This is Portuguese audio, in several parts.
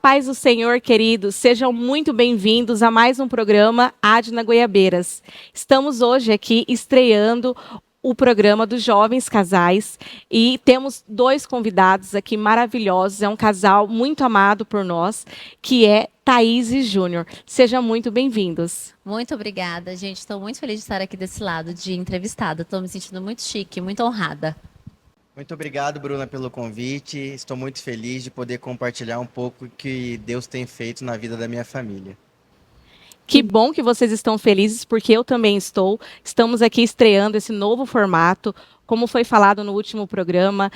paz do Senhor, queridos, sejam muito bem-vindos a mais um programa Adna Goiabeiras. Estamos hoje aqui estreando o programa dos Jovens Casais e temos dois convidados aqui maravilhosos. É um casal muito amado por nós, que é Thaís e Júnior. Sejam muito bem-vindos. Muito obrigada, gente. Estou muito feliz de estar aqui desse lado de entrevistada. Estou me sentindo muito chique, muito honrada. Muito obrigado, Bruna, pelo convite. Estou muito feliz de poder compartilhar um pouco o que Deus tem feito na vida da minha família. Que bom que vocês estão felizes, porque eu também estou. Estamos aqui estreando esse novo formato, como foi falado no último programa,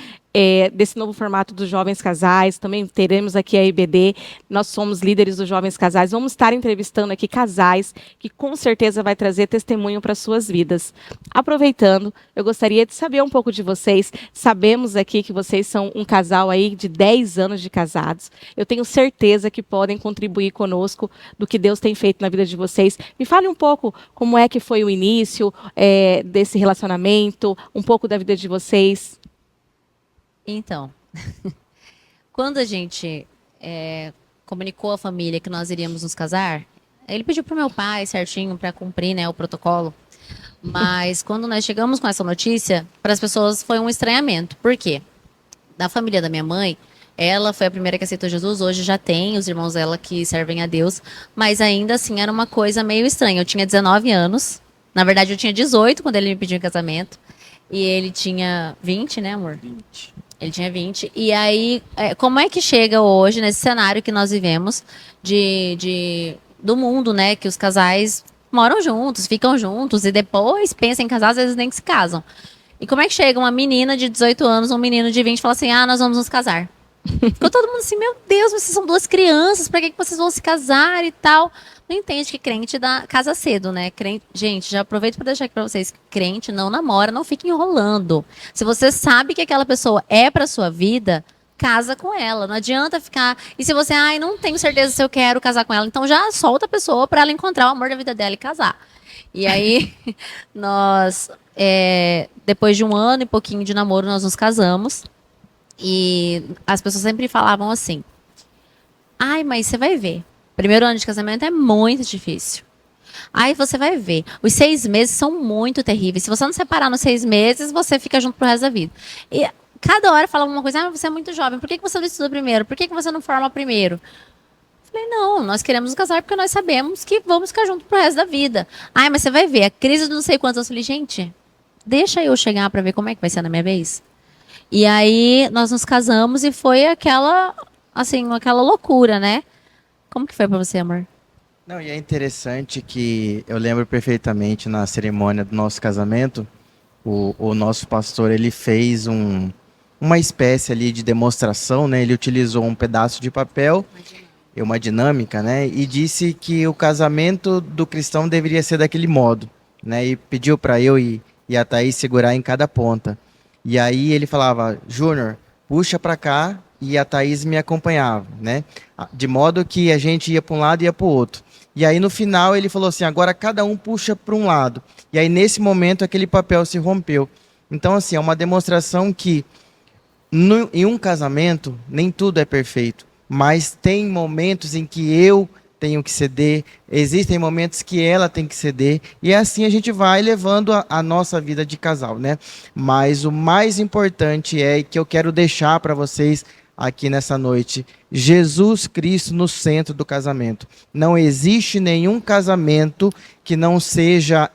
desse novo formato dos Jovens Casais. Também teremos aqui a IBD. Nós somos líderes dos Jovens Casais. Vamos estar entrevistando aqui casais que com certeza vai trazer testemunho para suas vidas. Aproveitando, eu gostaria de saber um pouco de vocês. Sabemos aqui que vocês são um casal aí de 10 anos de casados. Eu tenho certeza que podem contribuir conosco do que Deus tem feito na vida de vocês. Me fale um pouco como é que foi o início desse relacionamento, um pouco da vida de vocês. Então, quando a gente comunicou à família que nós iríamos nos casar, ele pediu para o meu pai certinho para cumprir, né, o protocolo. Mas quando nós chegamos com essa notícia, para as pessoas foi um estranhamento. Por quê? Da família da minha mãe, ela foi a primeira que aceitou Jesus. Hoje já tem os irmãos dela que servem a Deus, mas ainda assim era uma coisa meio estranha. Eu tinha 19 anos, na verdade eu tinha 18 quando ele me pediu em casamento. E ele tinha 20, né, amor? 20. Ele tinha 20. E aí, como é que chega hoje, nesse cenário que nós vivemos, do mundo, né? Que os casais moram juntos, ficam juntos, e depois pensam em casar, às vezes nem se casam. E como é que chega uma menina de 18 anos, um menino de 20, e fala assim, nós vamos nos casar? Ficou todo mundo assim, meu Deus, vocês são duas crianças, pra que vocês vão se casar e tal? Não entende que crente casa cedo, né? Gente, já aproveito para deixar aqui para vocês, crente não namora, não fica enrolando. Se você sabe que aquela pessoa é para sua vida, casa com ela. Não adianta ficar... E se você, não tenho certeza se eu quero casar com ela, então já solta a pessoa para ela encontrar o amor da vida dela e casar. E aí, nós, depois de 1 ano e pouquinho de namoro, nós nos casamos. E as pessoas sempre falavam assim, mas você vai ver. Primeiro ano de casamento é muito difícil. Aí você vai ver. Os 6 meses são muito terríveis. Se você não separar nos 6 meses, você fica junto pro resto da vida. E cada hora falava uma coisa, você é muito jovem, por que você não estuda primeiro? Por que você não forma primeiro? Falei, não, nós queremos nos casar porque nós sabemos que vamos ficar junto pro resto da vida. Mas você vai ver, a crise de não sei quantos. Eu falei, gente, deixa eu chegar pra ver como é que vai ser na minha vez. E aí nós nos casamos e foi aquela loucura, né? Como que foi pra você, amor? Não, e é interessante que eu lembro perfeitamente na cerimônia do nosso casamento, o nosso pastor, ele fez uma espécie ali de demonstração, né? Ele utilizou um pedaço de papel, uma dinâmica, né? E disse que o casamento do cristão deveria ser daquele modo, né? E pediu para eu e a Thaís segurar em cada ponta. E aí ele falava, Júnior, puxa para cá, e a Thaís me acompanhava, né? De modo que a gente ia para um lado e ia para o outro. E aí no final ele falou assim, agora cada um puxa para um lado. E aí nesse momento aquele papel se rompeu. Então assim, é uma demonstração que em um casamento nem tudo é perfeito, mas tem momentos em que eu tenho que ceder, existem momentos que ela tem que ceder, e assim a gente vai levando a nossa vida de casal, né? Mas o mais importante é que eu quero deixar para vocês aqui nessa noite, Jesus Cristo no centro do casamento. Não existe nenhum casamento que não seja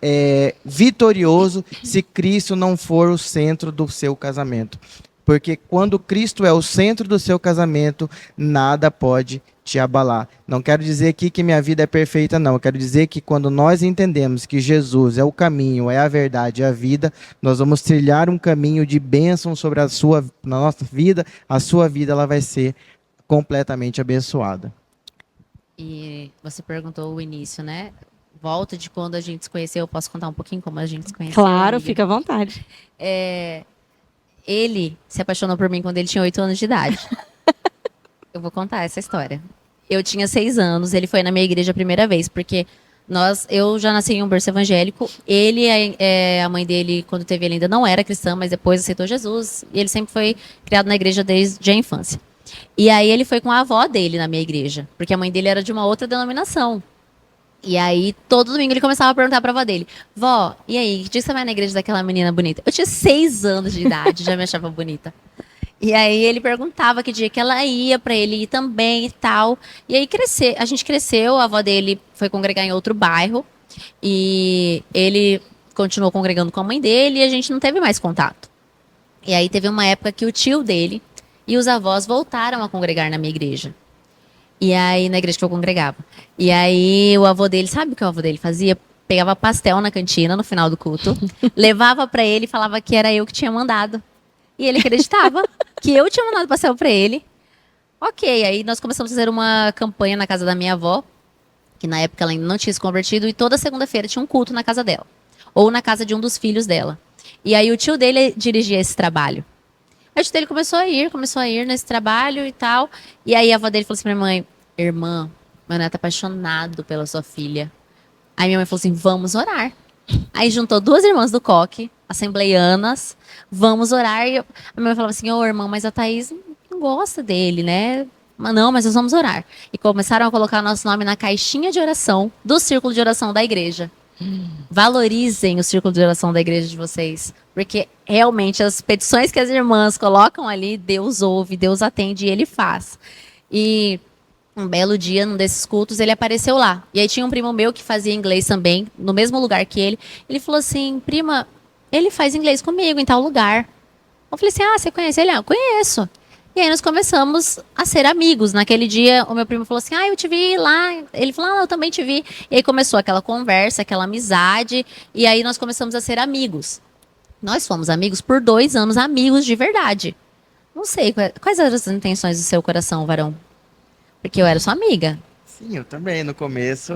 vitorioso se Cristo não for o centro do seu casamento. Porque quando Cristo é o centro do seu casamento, nada pode te abalar. Não quero dizer aqui que minha vida é perfeita, não. Eu quero dizer que quando nós entendemos que Jesus é o caminho, é a verdade, é a vida, nós vamos trilhar um caminho de bênção sobre na nossa vida. A sua vida ela vai ser completamente abençoada. E você perguntou o início, né? Volta de quando a gente se conheceu. Eu posso contar um pouquinho como a gente se conheceu? Claro, fica à vontade. Ele se apaixonou por mim quando ele tinha 8 anos de idade. Eu vou contar essa história. Eu tinha 6 anos, ele foi na minha igreja a primeira vez, porque eu já nasci em um berço evangélico. A mãe dele, quando teve ele, ainda não era cristã, mas depois aceitou Jesus. E ele sempre foi criado na igreja desde a infância. E aí ele foi com a avó dele na minha igreja, porque a mãe dele era de uma outra denominação. E aí, todo domingo ele começava a perguntar pra avó dele: Vó, e aí, que dia você vai na igreja daquela menina bonita? Eu tinha 6 anos de idade, já me achava bonita. E aí ele perguntava que dia que ela ia pra ele ir também e tal. E aí a gente cresceu, a avó dele foi congregar em outro bairro. E ele continuou congregando com a mãe dele e a gente não teve mais contato. E aí teve uma época que o tio dele e os avós voltaram a congregar na minha igreja. E aí, na igreja que eu congregava. E aí, o avô dele, sabe o que o avô dele fazia? Pegava pastel na cantina, no final do culto, levava pra ele e falava que era eu que tinha mandado. E ele acreditava que eu tinha mandado pastel pra ele. Ok, aí nós começamos a fazer uma campanha na casa da minha avó, que na época ela ainda não tinha se convertido, e toda segunda-feira tinha um culto na casa dela. Ou na casa de um dos filhos dela. E aí, o tio dele dirigia esse trabalho. Aí o tio dele começou a ir nesse trabalho e tal. E aí a avó dele falou assim pra minha mãe: Irmã, meu neto é apaixonado pela sua filha. Aí minha mãe falou assim: vamos orar. Aí juntou 2 irmãs do coque, assembleianas, vamos orar. E a minha mãe falava assim: ô irmã, mas a Thaís não gosta dele, né? Mas não, mas nós vamos orar. E começaram a colocar nosso nome na caixinha de oração do círculo de oração da igreja. Valorizem o círculo de oração da igreja de vocês, porque realmente as petições que as irmãs colocam ali, Deus ouve, Deus atende e Ele faz. E um belo dia, num desses cultos, ele apareceu lá. E aí tinha um primo meu que fazia inglês também, no mesmo lugar que ele. Ele falou assim: prima, ele faz inglês comigo em tal lugar. Eu falei assim: ah, você conhece ele? Ah, eu conheço. E aí nós começamos a ser amigos. Naquele dia, o meu primo falou assim: ah, eu te vi lá. Ele falou: ah, eu também te vi. E aí começou aquela conversa, aquela amizade. E aí nós começamos a ser amigos. Nós fomos amigos por 2 anos, amigos de verdade. Não sei, quais eram as intenções do seu coração, varão? Porque eu era sua amiga. Sim, eu também. No começo,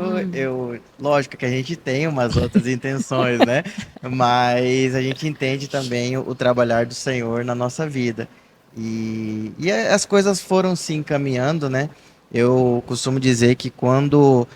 lógico que a gente tem umas outras intenções, né? Mas a gente entende também o trabalhar do Senhor na nossa vida. E as coisas foram se encaminhando, né? Eu costumo dizer que quando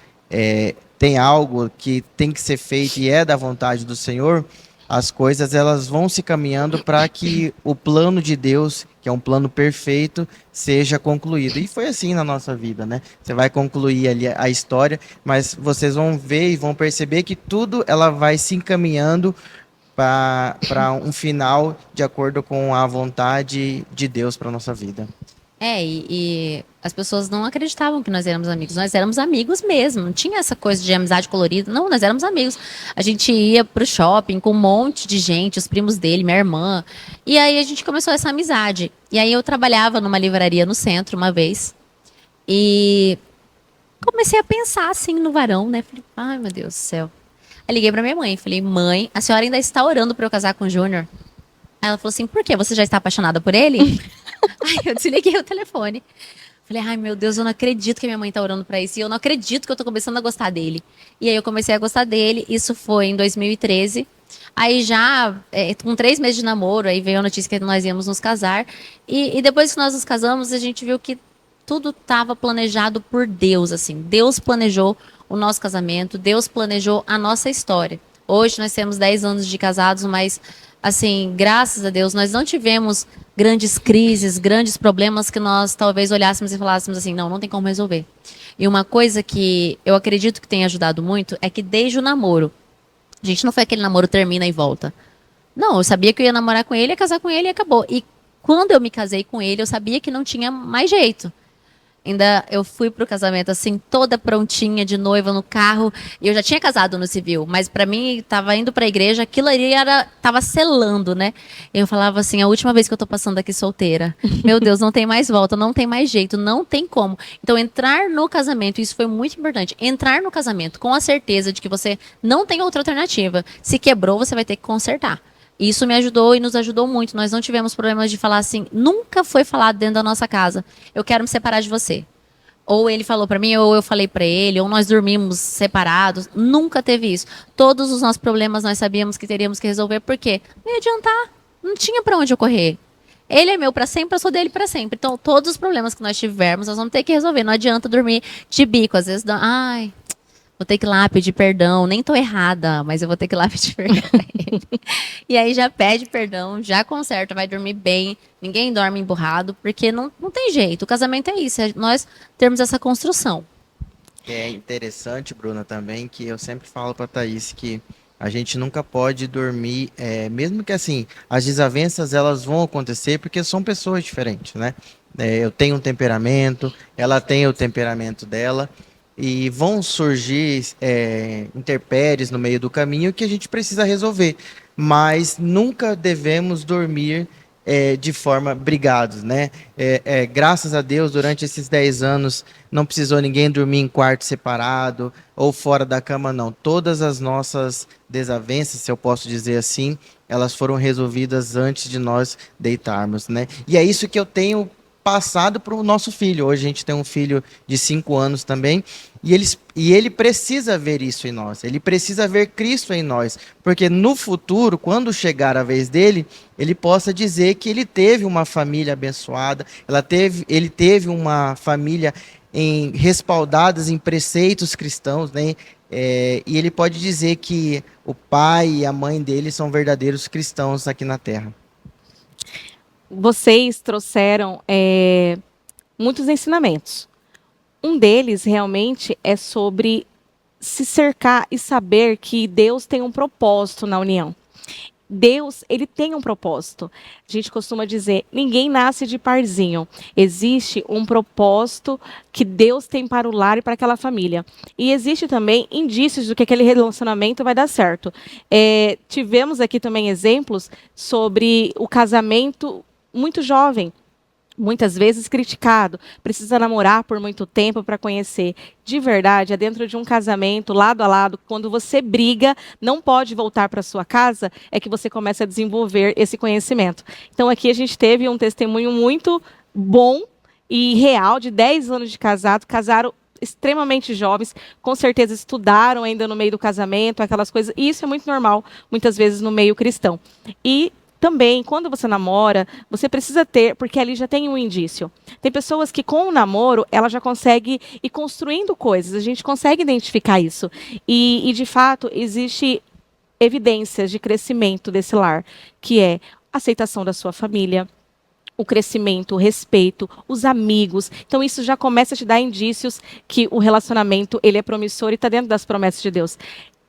tem algo que tem que ser feito e é da vontade do Senhor, as coisas elas vão se caminhando para que o plano de Deus, que é um plano perfeito, seja concluído. E foi assim na nossa vida, né? Você vai concluir ali a história, mas vocês vão ver e vão perceber que tudo ela vai se encaminhando para um final de acordo com a vontade de Deus para nossa vida. E as pessoas não acreditavam que nós éramos amigos. Nós éramos amigos mesmo. Não tinha essa coisa de amizade colorida. Não, nós éramos amigos. A gente ia pro shopping com um monte de gente, os primos dele, minha irmã. E aí a gente começou essa amizade. E aí eu trabalhava numa livraria no centro uma vez. E comecei a pensar assim no varão, né? Falei: ai, meu Deus do céu. Aí liguei pra minha mãe. Falei: mãe, a senhora ainda está orando pra eu casar com o Júnior? Aí ela falou assim: por quê? Você já está apaixonada por ele? Aí eu desliguei o telefone. Falei: ai, meu Deus, eu não acredito que minha mãe tá orando pra isso. E eu não acredito que eu tô começando a gostar dele. E aí eu comecei a gostar dele. Isso foi em 2013. Aí já, com 3 meses de namoro, aí veio a notícia que nós íamos nos casar. E depois que nós nos casamos, a gente viu que tudo estava planejado por Deus, assim. Deus planejou o nosso casamento, Deus planejou a nossa história. Hoje nós temos 10 anos de casados, mas, assim, graças a Deus, nós não tivemos grandes crises, grandes problemas que nós talvez olhássemos e falássemos assim: não tem como resolver. E uma coisa que eu acredito que tem ajudado muito é que desde o namoro, a gente não foi aquele namoro termina e volta. Não, eu sabia que eu ia namorar com ele, ia casar com ele e acabou. E quando eu me casei com ele, eu sabia que não tinha mais jeito. Ainda eu fui pro casamento assim, toda prontinha de noiva no carro. E eu já tinha casado no civil, mas pra mim, tava indo pra igreja, aquilo ali tava selando, né? Eu falava assim: a última vez que eu tô passando aqui solteira. Meu Deus, não tem mais volta, não tem mais jeito, não tem como. Então, entrar no casamento, isso foi muito importante. Entrar no casamento com a certeza de que você não tem outra alternativa. Se quebrou, você vai ter que consertar. Isso me ajudou e nos ajudou muito. Nós não tivemos problemas de falar assim. Nunca foi falado dentro da nossa casa: eu quero me separar de você. Ou ele falou pra mim, ou eu falei pra ele, ou nós dormimos separados. Nunca teve isso. Todos os nossos problemas nós sabíamos que teríamos que resolver, porque não ia adiantar. Não tinha pra onde eu correr. Ele é meu pra sempre, eu sou dele pra sempre. Então, todos os problemas que nós tivermos, nós vamos ter que resolver. Não adianta dormir de bico. Às vezes, ai, vou ter que ir lá pedir perdão, nem tô errada, mas eu vou ter que ir lá pedir perdão pra ele. E aí já pede perdão, já conserta, vai dormir bem, ninguém dorme emburrado, porque não tem jeito, o casamento é isso, é nós termos essa construção. É interessante, Bruna, também, que eu sempre falo para Thaís que a gente nunca pode dormir, mesmo que assim, as desavenças elas vão acontecer porque são pessoas diferentes, né? Eu tenho um temperamento, ela tem o temperamento dela, e vão surgir intempéries no meio do caminho que a gente precisa resolver, mas nunca devemos dormir de forma brigados, né? Graças a Deus, durante esses 10 anos, não precisou ninguém dormir em quarto separado ou fora da cama, não. Todas as nossas desavenças, se eu posso dizer assim, elas foram resolvidas antes de nós deitarmos, né? E é isso que eu tenho passado para o nosso filho. Hoje a gente tem um filho de 5 anos também, e ele precisa ver isso em nós, ele precisa ver Cristo em nós, porque no futuro, quando chegar a vez dele, ele possa dizer que ele teve uma família abençoada, ele teve uma família respaldadas em preceitos cristãos, né? E ele pode dizer que o pai e a mãe dele são verdadeiros cristãos aqui na Terra. Vocês trouxeram muitos ensinamentos. Um deles realmente é sobre se cercar e saber que Deus tem um propósito na união. Deus, ele tem um propósito. A gente costuma dizer, ninguém nasce de parzinho. Existe um propósito que Deus tem para o lar e para aquela família. E existe também indícios de que aquele relacionamento vai dar certo. Tivemos aqui também exemplos sobre o casamento muito jovem, muitas vezes criticado, precisa namorar por muito tempo para conhecer. De verdade, é dentro de um casamento, lado a lado, quando você briga, não pode voltar para sua casa, é que você começa a desenvolver esse conhecimento. Então aqui a gente teve um testemunho muito bom e real, de 10 anos de casado, casaram extremamente jovens, com certeza estudaram ainda no meio do casamento, aquelas coisas, e isso é muito normal, muitas vezes no meio cristão. E também, quando você namora, você precisa ter, porque ali já tem um indício. Tem pessoas que com o namoro, ela já consegue ir construindo coisas, a gente consegue identificar isso. E de fato, existe evidências de crescimento desse lar, que é a aceitação da sua família, o crescimento, o respeito, os amigos. Então isso já começa a te dar indícios que o relacionamento ele é promissor e está dentro das promessas de Deus.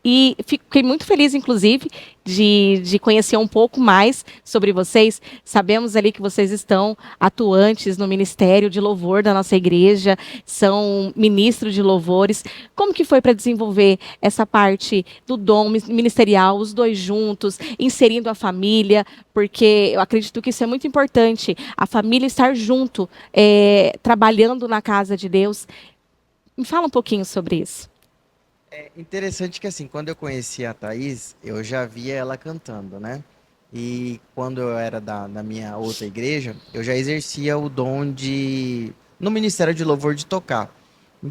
E fiquei muito feliz, inclusive, de conhecer um pouco mais sobre vocês. Sabemos ali que vocês estão atuantes no Ministério de Louvor da nossa igreja, são ministros de louvores. Como que foi para desenvolver essa parte do dom ministerial, os dois juntos, inserindo a família? Porque eu acredito que isso é muito importante, a família estar junto, trabalhando na casa de Deus. Me fala um pouquinho sobre isso. É interessante que assim, quando eu conheci a Thaís, eu já via ela cantando, né? E quando eu era na minha outra igreja, eu já exercia o dom no Ministério de Louvor, de tocar.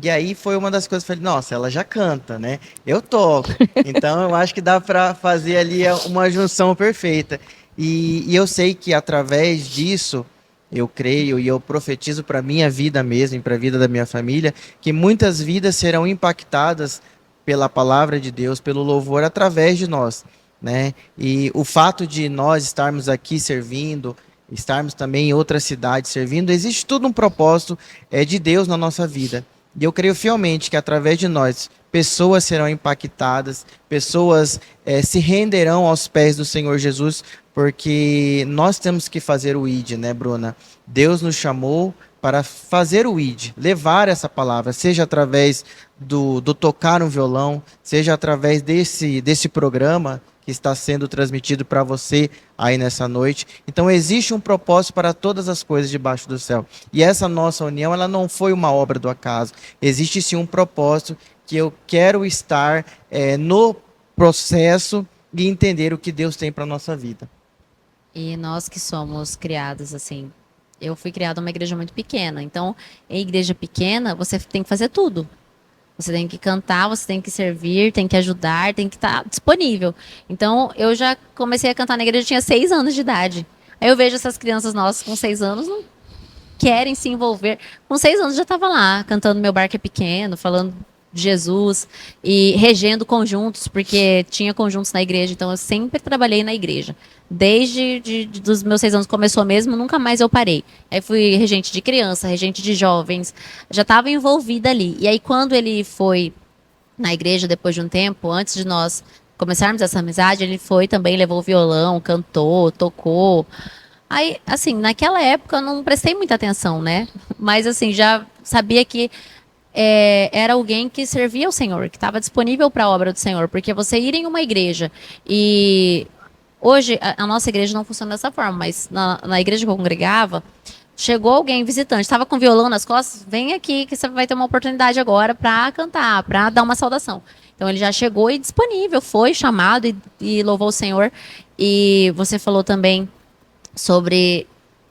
E aí foi uma das coisas que eu falei, nossa, ela já canta, né? Eu toco. Então eu acho que dá para fazer ali uma junção perfeita. E eu sei que através disso, eu creio e eu profetizo para minha vida mesmo, para a vida da minha família, que muitas vidas serão impactadas pela palavra de Deus, pelo louvor através de nós, né? E o fato de nós estarmos aqui servindo, estarmos também em outra cidade servindo, existe tudo um propósito de Deus na nossa vida. E eu creio fielmente que através de nós, pessoas serão impactadas, pessoas se renderão aos pés do Senhor Jesus, porque nós temos que fazer o ID, né, Bruna? Deus nos chamou para fazer o ID, levar essa palavra, seja através do tocar um violão, seja através desse programa que está sendo transmitido para você aí nessa noite. Então existe um propósito para todas as coisas debaixo do céu. E essa nossa união, ela não foi uma obra do acaso. Existe sim um propósito que eu quero estar no processo e entender o que Deus tem para a nossa vida. E nós que somos criados assim, eu fui criada numa igreja muito pequena, então em igreja pequena você tem que fazer tudo. Você tem que cantar, você tem que servir, tem que ajudar, tem que estar disponível. Então eu já comecei a cantar na igreja, eu tinha 6 anos de idade. Aí eu vejo essas crianças nossas com 6 anos, não querem se envolver. Com 6 anos já estava lá, cantando Meu Barco é Pequeno, falando de Jesus e regendo conjuntos, porque tinha conjuntos na igreja, então eu sempre trabalhei na igreja. Desde dos meus 6 anos começou mesmo, nunca mais eu parei. Aí fui regente de criança, regente de jovens, já estava envolvida ali. E aí quando ele foi na igreja, depois de um tempo, antes de nós começarmos essa amizade, ele foi também, levou o violão, cantou, tocou. Aí, assim, naquela época eu não prestei muita atenção, né? Mas, assim, já sabia que era alguém que servia ao Senhor, que estava disponível para a obra do Senhor. Porque você ir em uma igreja e... Hoje, a nossa igreja não funciona dessa forma, mas na igreja que eu congregava, chegou alguém visitante, estava com violão nas costas, vem aqui que você vai ter uma oportunidade agora para cantar, para dar uma saudação. Então ele já chegou e disponível, foi chamado e louvou o Senhor. E você falou também sobre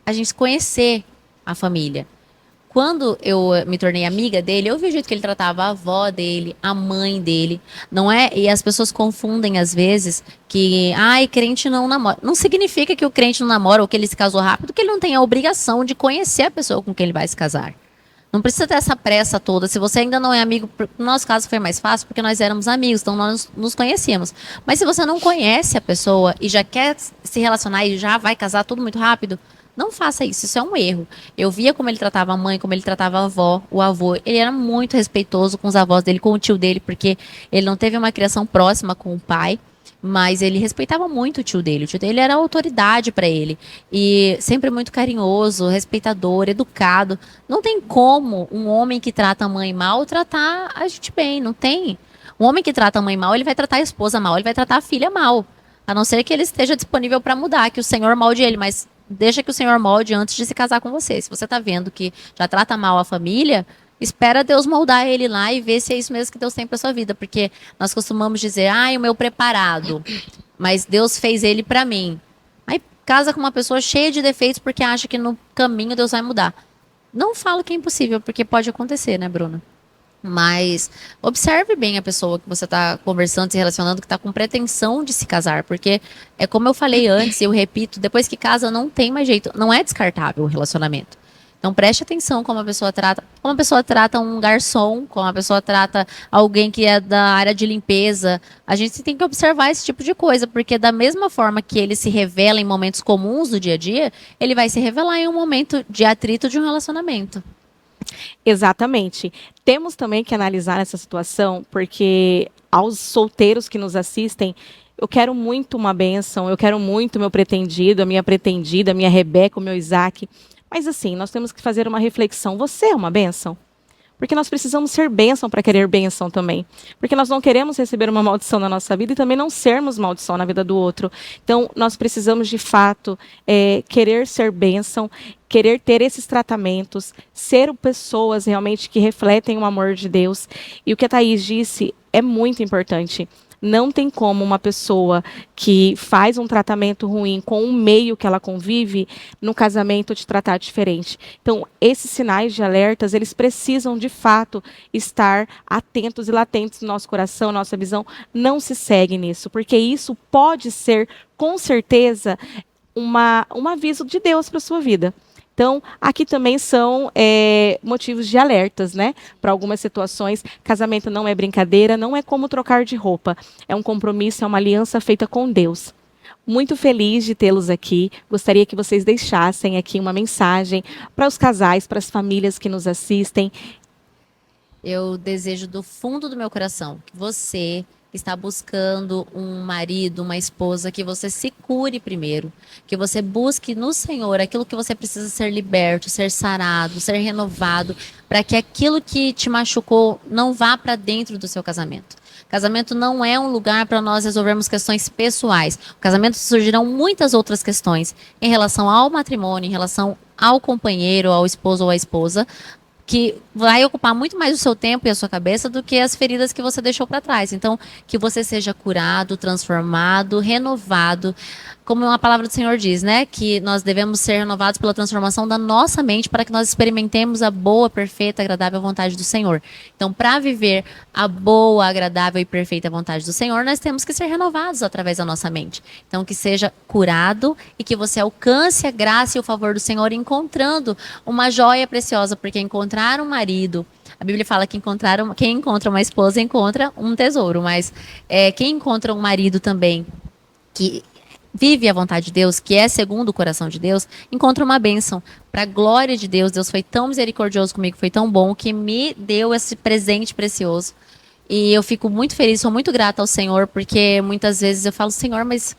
a gente conhecer a família. Quando eu me tornei amiga dele, eu vi o jeito que ele tratava a avó dele, a mãe dele, não é? E as pessoas confundem às vezes que, crente não namora. Não significa que o crente não namora ou que ele se casou rápido, que ele não tem a obrigação de conhecer a pessoa com quem ele vai se casar. Não precisa ter essa pressa toda. Se você ainda não é amigo, no nosso caso foi mais fácil porque nós éramos amigos, então nós nos conhecíamos. Mas se você não conhece a pessoa e já quer se relacionar e já vai casar tudo muito rápido, não faça isso, isso é um erro. Eu via como ele tratava a mãe, como ele tratava a avó, o avô. Ele era muito respeitoso com os avós dele, com o tio dele, porque ele não teve uma criação próxima com o pai, mas ele respeitava muito o tio dele. O tio dele era autoridade para ele. E sempre muito carinhoso, respeitador, educado. Não tem como um homem que trata a mãe mal tratar a gente bem, não tem. Um homem que trata a mãe mal, ele vai tratar a esposa mal, ele vai tratar a filha mal. A não ser que ele esteja disponível para mudar, que o Senhor molde ele, mas deixa que o Senhor molde antes de se casar com você. Se você está vendo que já trata mal a família, espera Deus moldar ele lá e ver se é isso mesmo que Deus tem para sua vida. Porque nós costumamos dizer, o meu preparado, mas Deus fez ele para mim. Aí casa com uma pessoa cheia de defeitos porque acha que no caminho Deus vai mudar. Não falo que é impossível, porque pode acontecer, né, Bruna? Mas observe bem a pessoa que você está conversando, se relacionando, que está com pretensão de se casar. Porque é como eu falei antes, e eu repito, depois que casa não tem mais jeito, não é descartável o relacionamento. Então preste atenção como a pessoa trata um garçom, como a pessoa trata alguém que é da área de limpeza. A gente tem que observar esse tipo de coisa, porque da mesma forma que ele se revela em momentos comuns do dia a dia, ele vai se revelar em um momento de atrito de um relacionamento. Exatamente. Temos também que analisar essa situação, porque aos solteiros que nos assistem, eu quero muito uma bênção, eu quero muito meu pretendido, a minha Rebeca, o meu Isaac. Mas assim, nós temos que fazer uma reflexão. Você é uma bênção? Porque nós precisamos ser bênção para querer bênção também. Porque nós não queremos receber uma maldição na nossa vida e também não sermos maldição na vida do outro. Então, nós precisamos, de fato, querer ser bênção, querer ter esses tratamentos, ser pessoas realmente que refletem o amor de Deus. E o que a Thaís disse é muito importante. Não tem como uma pessoa que faz um tratamento ruim com o meio que ela convive, no casamento te tratar diferente. Então, esses sinais de alertas, eles precisam, de fato, estar atentos e latentes no nosso coração, nossa visão. Não se segue nisso, porque isso pode ser, com certeza, um aviso de Deus para a sua vida. Então, aqui também são motivos de alertas, né? Para algumas situações. Casamento não é brincadeira, não é como trocar de roupa. É um compromisso, é uma aliança feita com Deus. Muito feliz de tê-los aqui. Gostaria que vocês deixassem aqui uma mensagem para os casais, para as famílias que nos assistem. Eu desejo do fundo do meu coração que você está buscando um marido, uma esposa, que você se cure primeiro, que você busque no Senhor aquilo que você precisa ser liberto, ser sarado, ser renovado, para que aquilo que te machucou não vá para dentro do seu casamento. Casamento não é um lugar para nós resolvermos questões pessoais. No casamento surgirão muitas outras questões em relação ao matrimônio, em relação ao companheiro, ao esposo ou à esposa, que vai ocupar muito mais o seu tempo e a sua cabeça do que as feridas que você deixou para trás. Então, que você seja curado, transformado, renovado. Como a palavra do Senhor diz, né? Que nós devemos ser renovados pela transformação da nossa mente para que nós experimentemos a boa, perfeita, agradável vontade do Senhor. Então, para viver a boa, agradável e perfeita vontade do Senhor, nós temos que ser renovados através da nossa mente. Então, que seja curado e que você alcance a graça e o favor do Senhor encontrando uma joia preciosa, porque encontrar um marido, A Bíblia fala que quem encontra uma esposa encontra um tesouro, mas quem encontra um marido também que vive a vontade de Deus, que é segundo o coração de Deus, encontra uma bênção. Para a glória de Deus, Deus foi tão misericordioso comigo, foi tão bom, que me deu esse presente precioso. E eu fico muito feliz, sou muito grata ao Senhor, porque muitas vezes eu falo, Senhor, mas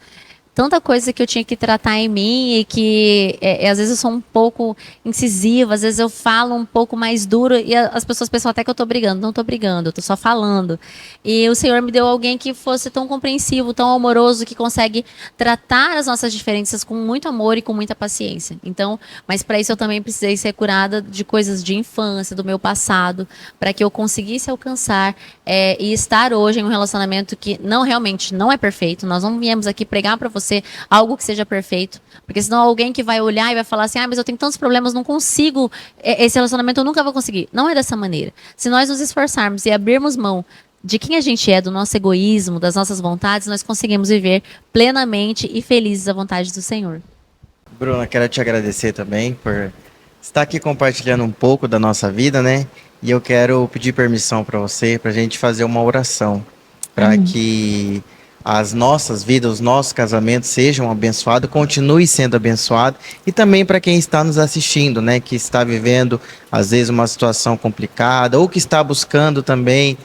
tanta coisa que eu tinha que tratar em mim e que às vezes eu sou um pouco incisiva, às vezes eu falo um pouco mais duro e as pessoas pensam até que eu tô brigando. Não tô brigando, eu tô só falando. E o Senhor me deu alguém que fosse tão compreensivo, tão amoroso, que consegue tratar as nossas diferenças com muito amor e com muita paciência. Então, mas para isso eu também precisei ser curada de coisas de infância, do meu passado, para que eu conseguisse alcançar e estar hoje em um relacionamento que realmente não é perfeito. Nós não viemos aqui pregar para você algo que seja perfeito, porque senão alguém que vai olhar e vai falar assim, mas eu tenho tantos problemas, não consigo, esse relacionamento eu nunca vou conseguir. Não é dessa maneira. Se nós nos esforçarmos e abrirmos mão de quem a gente é, do nosso egoísmo, das nossas vontades, nós conseguimos viver plenamente e felizes à vontade do Senhor. Bruna, quero te agradecer também por estar aqui compartilhando um pouco da nossa vida, né? E eu quero pedir permissão para você, para a gente fazer uma oração, para que as nossas vidas, os nossos casamentos sejam abençoados, continue sendo abençoado, e também para quem está nos assistindo, né, que está vivendo às vezes uma situação complicada ou que está buscando também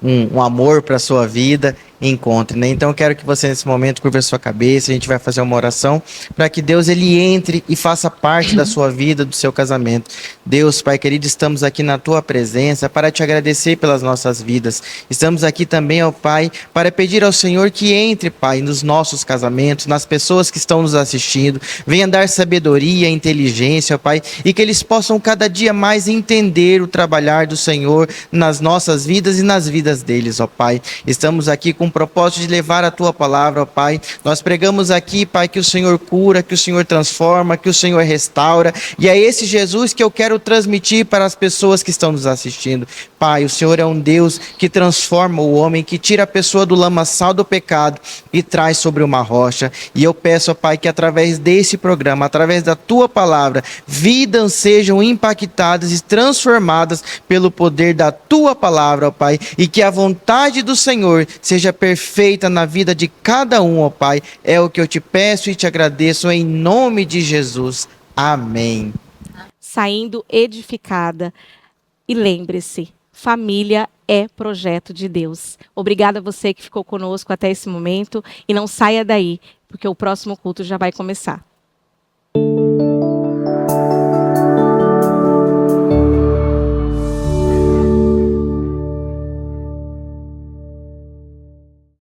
um amor para a sua vida, encontre, né? Então eu quero que você nesse momento curva a sua cabeça, a gente vai fazer uma oração para que Deus ele entre e faça parte da sua vida, do seu casamento. Deus, Pai querido, estamos aqui na tua presença para te agradecer pelas nossas vidas. Estamos aqui também, ó Pai, para pedir ao Senhor que entre, Pai, nos nossos casamentos, nas pessoas que estão nos assistindo, venha dar sabedoria, inteligência, ó Pai, e que eles possam cada dia mais entender o trabalhar do Senhor nas nossas vidas e nas vidas deles, ó Pai. Estamos aqui com o propósito de levar a tua palavra, ó Pai. Nós pregamos aqui, Pai, que o Senhor cura, que o Senhor transforma, que o Senhor restaura, e é esse Jesus que eu quero transmitir para as pessoas que estão nos assistindo. Pai, o Senhor é um Deus que transforma o homem, que tira a pessoa do lamaçal do pecado e traz sobre uma rocha, e eu peço, ó Pai, que através desse programa, através da tua palavra, vidas sejam impactadas e transformadas pelo poder da tua palavra, ó Pai, e que a vontade do Senhor seja perfeita na vida de cada um, ó Pai. É o que eu te peço e te agradeço em nome de Jesus. Amém. Saindo edificada. E lembre-se, família é projeto de Deus. Obrigada a você que ficou conosco até esse momento e não saia daí, porque o próximo culto já vai começar.